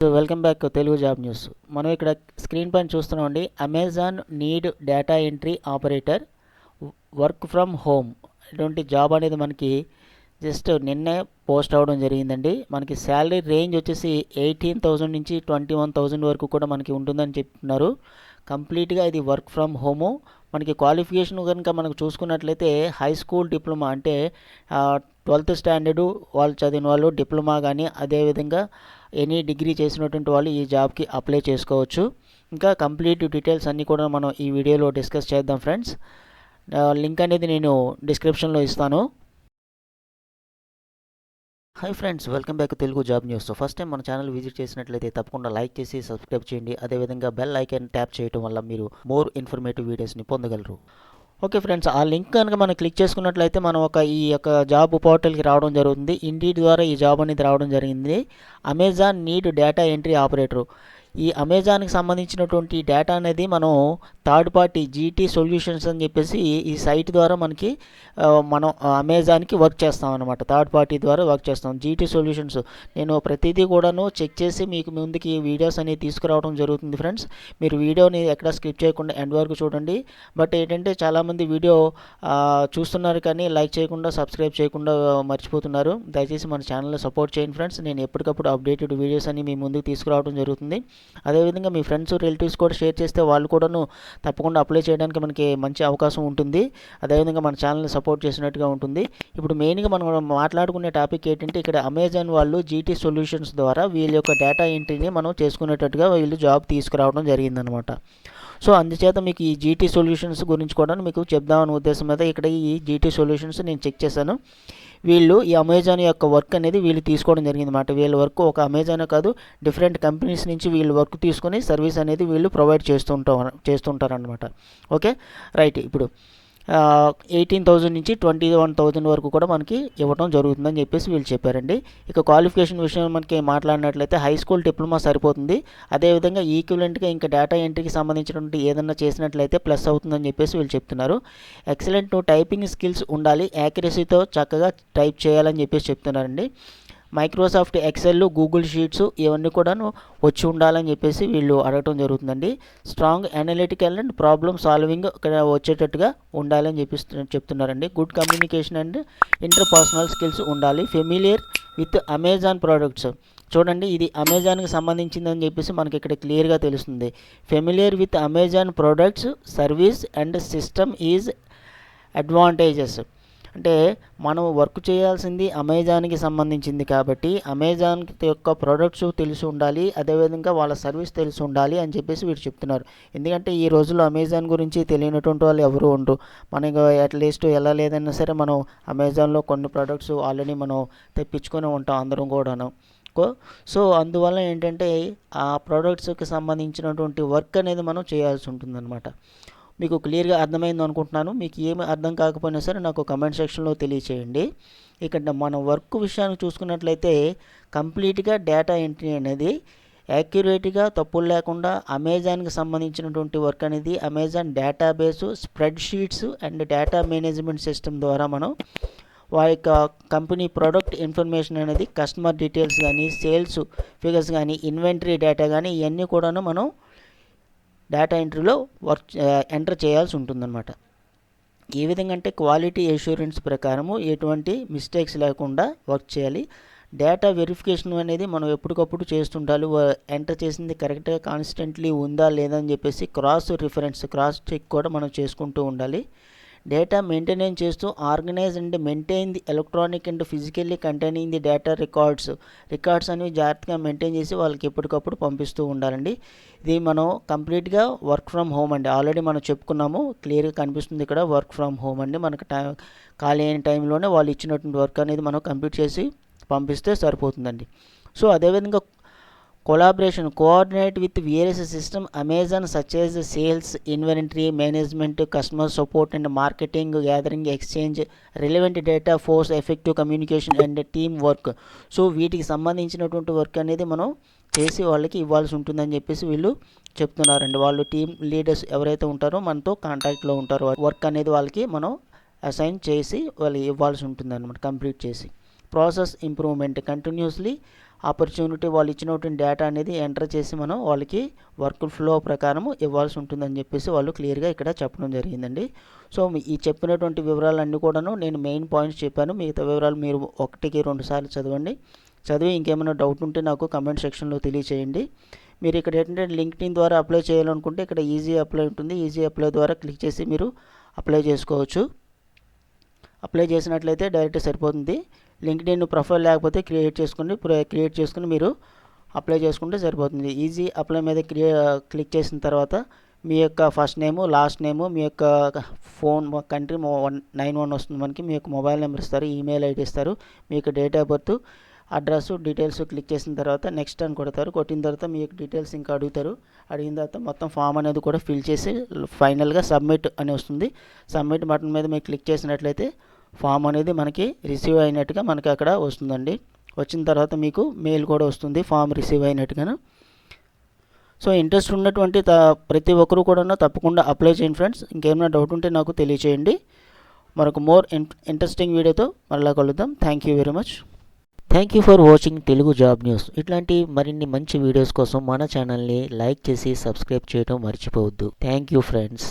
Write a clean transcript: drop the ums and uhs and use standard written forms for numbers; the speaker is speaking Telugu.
Welcome back Telugu job news. మనం ఇక్కడ స్క్రీన్ పైన చూస్తున్నామండి. Amazon need data entry operator work from home ఇటువంటి జాబ్ అనేది మనకి జస్ట్ నిన్నే పోస్ట్ అవ్వడం జరిగిందండి. మనకి శాలరీ రేంజ్ వచ్చేసి 18,000 నుంచి 21,000 వరకు కూడా మనకి ఉంటుందని చెప్తున్నారు. కంప్లీట్గా ఇది వర్క్ ఫ్రమ్ హోము. మనకి క్వాలిఫికేషన్ కనుక మనకు చూసుకున్నట్లయితే హై స్కూల్ డిప్లొమా అంటే 12th స్టాండర్డు వాళ్ళు చదివిన వాళ్ళు డిప్లొమా కానీ అదేవిధంగా ఎనీ డిగ్రీ చేసినటువంటి వాళ్ళు ఈ జాబ్కి అప్లై చేసుకోవచ్చు. ఇంకా కంప్లీట్ డీటెయిల్స్ అన్నీ కూడా మనం ఈ వీడియోలో డిస్కస్ చేద్దాం ఫ్రెండ్స్. లింక్ అనేది నేను డిస్క్రిప్షన్లో ఇస్తాను. Hi friends, welcome back Telugu job news. First time మన ఛానల్ విజిట్ చేసినట్లయితే తప్పకుండా లైక్ చేసి సబ్స్క్రైబ్ చేయండి. అదేవిధంగా బెల్ ఐకాన్ ట్యాప్ చేయడం వల్ల మీరు మోర్ ఇన్ఫర్మేటివ్ వీడియోస్ని పొందగలరు. ఓకే ఫ్రెండ్స్, ఆ లింక్ కనుక మనం క్లిక్ చేసుకున్నట్లయితే మనం ఈ యొక్క జాబ్ పోర్టల్కి రావడం జరుగుతుంది. ఇండీడ్ ద్వారా ఈ జాబ్ అనేది రావడం జరిగింది. Amazon need data entry operator. ఈ అమెజాన్కి సంబంధించినటువంటి డేటా అనేది మనం థర్డ్ పార్టీ జీటీ సొల్యూషన్స్ అని చెప్పేసి ఈ సైట్ ద్వారా మనకి మనం అమెజాన్కి వర్క్ చేస్తాం అనమాట. థర్డ్ పార్టీ ద్వారా వర్క్ చేస్తాం. జీటీ సొల్యూషన్స్ నేను ప్రతిదీ కూడాను చెక్ చేసి మీకు ముందుకి వీడియోస్ అనేవి తీసుకురావడం జరుగుతుంది ఫ్రెండ్స్. మీరు వీడియోని ఎక్కడ స్కిప్ చేయకుండా ఎండ్ వరకు చూడండి. బట్ ఏంటంటే చాలామంది వీడియో చూస్తున్నారు కానీ లైక్ చేయకుండా సబ్స్క్రైబ్ చేయకుండా మర్చిపోతున్నారు. దయచేసి మన ఛానల్ని సపోర్ట్ చేయండి ఫ్రెండ్స్. నేను ఎప్పటికప్పుడు అప్డేటెడ్ వీడియోస్ అని మీ ముందుకు తీసుకురావడం జరుగుతుంది. అదేవిధంగా మీ ఫ్రెండ్స్ రిలేటివ్స్ కూడా షేర్ చేస్తే వాళ్ళు కూడాను తప్పకుండా అప్లై చేయడానికి మనకి మంచి అవకాశం ఉంటుంది. అదేవిధంగా మన ఛానల్ని సపోర్ట్ చేసినట్టుగా ఉంటుంది. ఇప్పుడు మెయిన్గా మనం మాట్లాడుకునే టాపిక్ ఏంటంటే ఇక్కడ అమెజాన్ వాళ్ళు జీటీ సొల్యూషన్స్ ద్వారా వీళ్ళ యొక్క డేటా ఎంట్రీని మనం చేసుకునేటట్టుగా వీళ్ళు జాబ్ తీసుకురావడం జరిగిందనమాట. సో అందుచేత మీకు ఈ జీటీ సొల్యూషన్స్ గురించి కూడా మీకు చెప్దామనే ఉద్దేశం మీద ఇక్కడ ఈ జీటీ సొల్యూషన్స్ నేను చెక్ చేశాను. వీళ్ళు ఈ అమెజాన్ యొక్క వర్క్ అనేది వీళ్ళు తీసుకోవడం జరిగింది అన్నమాట. వీళ్ళ వర్క్ ఒక అమెజాన్ కాదు, డిఫరెంట్ కంపెనీస్ నుంచి వీళ్ళు వర్క్ తీసుకొని సర్వీస్ అనేది వీళ్ళు ప్రొవైడ్ చేస్తుంటారనమాట. Okay right. ఇప్పుడు 18,000 నుంచి 21,000 వరకు కూడా మనకి ఇవ్వడం జరుగుతుందని చెప్పేసి వీళ్ళు చెప్పారండి. ఇక క్వాలిఫికేషన్ విషయం మనకి మాట్లాడినట్లయితే హై స్కూల్ డిప్లొమా సరిపోతుంది. అదేవిధంగా ఈక్వివలెంట్గా ఇంకా డేటా ఎంట్రీకి సంబంధించినటువంటి ఏదన్నా చేసినట్లయితే ప్లస్ అవుతుందని చెప్పేసి వీళ్ళు చెప్తున్నారు. ఎక్సలెంట్ టైపింగ్ స్కిల్స్ ఉండాలి, యాక్యురసీతో చక్కగా టైప్ చేయాలని చెప్పేసి చెప్తున్నారండి. మైక్రోసాఫ్ట్ ఎక్సెల్, గూగుల్ షీట్స్ ఇవన్నీ కూడాను వచ్చి ఉండాలని చెప్పేసి వీళ్ళు అడగటం జరుగుతుందండి. Strong analytical and problem solving ఇక్కడ వచ్చేటట్టుగా ఉండాలని చెప్తున్నారండి. Good communication and interpersonal skills ఉండాలి. Familiar with Amazon products. చూడండి, ఇది అమెజాన్కి సంబంధించిందని చెప్పేసి మనకి ఇక్కడ క్లియర్గా తెలుస్తుంది. Familiar with Amazon products, service and system is advantages. అంటే మనం వర్క్ చేయాల్సింది అమెజాన్కి సంబంధించింది కాబట్టి అమెజాన్ యొక్క ప్రోడక్ట్స్ తెలిసి ఉండాలి, అదేవిధంగా వాళ్ళ సర్వీస్ తెలిసి ఉండాలి అని చెప్పేసి వీరు చెప్తున్నారు. ఎందుకంటే ఈ రోజుల్లో అమెజాన్ గురించి తెలియనటువంటి వాళ్ళు ఎవరు ఉండరు. మనకు అట్లీస్ట్ ఎలా లేదన్నా సరే మనం అమెజాన్లో కొన్ని ప్రోడక్ట్స్ ఆల్రెడీ మనం తెప్పించుకొని ఉంటాం అందరం కూడాను. సో అందువల్ల ఏంటంటే ఆ ప్రోడక్ట్స్కి సంబంధించినటువంటి వర్క్ అనేది మనం చేయాల్సి ఉంటుందన్నమాట. మీకు క్లియర్గా అర్థమైంది అనుకుంటున్నాను. మీకు ఏమి అర్థం కాకపోయినా సరే నాకు కమెంట్ సెక్షన్లో తెలియచేయండి. ఇక్కడ మన వర్క్ విషయాన్ని చూసుకున్నట్లయితే కంప్లీట్గా డేటా ఎంట్రీ అనేది యాక్యురేట్గా తప్పులు లేకుండా అమెజాన్కి సంబంధించినటువంటి వర్క్ అనేది Amazon database, spread sheets and data management system ద్వారా మనం వారి యొక్క కంపెనీ ప్రోడక్ట్ ఇన్ఫర్మేషన్ అనేది కస్టమర్ డీటెయిల్స్ కానీ, సేల్స్ ఫిగర్స్ కానీ, ఇన్వెంటరీ డేటా కానీ ఇవన్నీ కూడాను మనం డేటా ఎంట్రీలో ఎంటర్ చేయాల్సి ఉంటుందన్నమాట. ఏ విధంగా అంటే క్వాలిటీ అష్యూరెన్స్ ప్రకారము ఎటువంటి మిస్టేక్స్ లేకుండా వర్క్ చేయాలి. డేటా వెరిఫికేషన్ అనేది మనం ఎప్పటికప్పుడు చేస్తుండాలి. ఎంటర్ చేసింది కరెక్ట్గా కాన్స్టెంట్లీ ఉందా లేదా అని చెప్పేసి క్రాస్ చెక్ కూడా మనం చేసుకుంటూ ఉండాలి. డేటా మెయింటెనెన్స్ చేస్తూ organise and maintain the electronic and physically containing the data records అనేవి జాగ్రత్తగా మెయింటైన్ చేసి వాళ్ళకి ఎప్పటికప్పుడు పంపిస్తూ ఉండాలండి. ఇది మనం కంప్లీట్గా వర్క్ ఫ్రమ్ హోమ్ అండి. ఆల్రెడీ మనం చెప్పుకున్నాము, క్లియర్గా కనిపిస్తుంది ఇక్కడ వర్క్ ఫ్రమ్ హోమ్ అండి. మనకు ఖాళీ అయిన టైంలోనే వాళ్ళు ఇచ్చినటువంటి వర్క్ అనేది మనం కంప్లీట్ చేసి పంపిస్తే సరిపోతుందండి. సో అదేవిధంగా collaboration, coordinate with various system Amazon such as sales, inventory management, customer support and marketing, gathering, exchange, relevant data, force effective communication and team work. So వీటికి సంబంధించినటువంటి వర్క్ అనేది మనం చేసి వాళ్ళకి ఇవ్వాల్సి ఉంటుందని చెప్పేసి వీళ్ళు చెప్తున్నారండి. వాళ్ళు టీమ్ లీడర్స్ ఎవరైతే ఉంటారో మనతో కాంటాక్ట్లో ఉంటారో వర్క్ అనేది వాళ్ళకి మనం అసైన్ చేసి వాళ్ళు ఇవ్వాల్సి ఉంటుంది అనమాట, కంప్లీట్ చేసి. ప్రాసెస్ ఇంప్రూవ్మెంట్, కంటిన్యూస్లీ ఆపర్చునిటీ వాళ్ళు ఇచ్చినటువంటి డేటా అనేది ఎంటర్ చేసి మనం వాళ్ళకి వర్క్ ఫ్లో ప్రకారం ఇవ్వాల్సి ఉంటుందని చెప్పేసి వాళ్ళు క్లియర్గా ఇక్కడ చెప్పడం జరిగిందండి. సో ఈ చెప్పినటువంటి వివరాలన్నీ కూడాను నేను మెయిన్ పాయింట్స్ చెప్పాను. మిగతా వివరాలు మీరు 1-2 సార్లు చదవండి. చదివి ఇంకేమైనా డౌట్ ఉంటే నాకు కమెంట్ సెక్షన్లో తెలియచేయండి. మీరు ఇక్కడ ఏంటంటే లింక్డ్ఇన్ ద్వారా అప్లై చేయాలనుకుంటే ఇక్కడ ఈజీ అప్లై ఉంటుంది. ఈజీ అప్లై ద్వారా క్లిక్ చేసి మీరు అప్లై చేసుకోవచ్చు. అప్లై చేసినట్లయితే డైరెక్ట్ సరిపోతుంది. లింక్డ్ఇన్ ప్రొఫైల్ లేకపోతే క్రియేట్ చేసుకుని మీరు అప్లై చేసుకుంటే సరిపోతుంది. ఈజీ అప్లై మీద క్లిక్ చేసిన తర్వాత మీ యొక్క ఫస్ట్ నేము, లాస్ట్ నేము, మీ యొక్క ఫోన్ కంట్రీ 91 వస్తుంది మనకి. మీ యొక్క మొబైల్ నెంబర్ ఇస్తారు, ఈమెయిల్ ఐడి ఇస్తారు, మీ యొక్క date of birth, address, details click చేసిన తర్వాత నెక్స్ట్ అని కొడతారు. కొట్టిన తర్వాత మీ యొక్క డీటెయిల్స్ ఇంకా అడుగుతారు. అడిగిన తర్వాత మొత్తం ఫామ్ అనేది కూడా ఫిల్ చేసి ఫైనల్గా సబ్మిట్ అని వస్తుంది. సబ్మిట్ బటన్ మీద మీరు క్లిక్ చేసినట్లయితే ఫామ్ అనేది మనకి రిసీవ్ అయినట్టుగా మనకి అక్కడ వస్తుందండి. వచ్చిన తర్వాత మీకు మెయిల్ కూడా వస్తుంది ఫామ్ రిసీవ్ అయినట్టుగా. సో ఇంట్రెస్ట్ ఉన్నటువంటి ప్రతి ఒక్కరు కూడా తప్పకుండా అప్లై చేయండి ఫ్రెండ్స్. ఇంకేమైనా డౌట్ ఉంటే నాకు తెలియచేయండి. మరొక మోర్ ఇంట్రెస్టింగ్ వీడియోతో మళ్ళీ కలుద్దాం. Thank you very much. Thank you for watching Telugu job news. ఇట్లాంటి మరిన్ని మంచి వీడియోస్ కోసం మన ఛానల్ని లైక్ చేసి సబ్స్క్రైబ్ చేయడం మర్చిపోవద్దు. Thank you friends.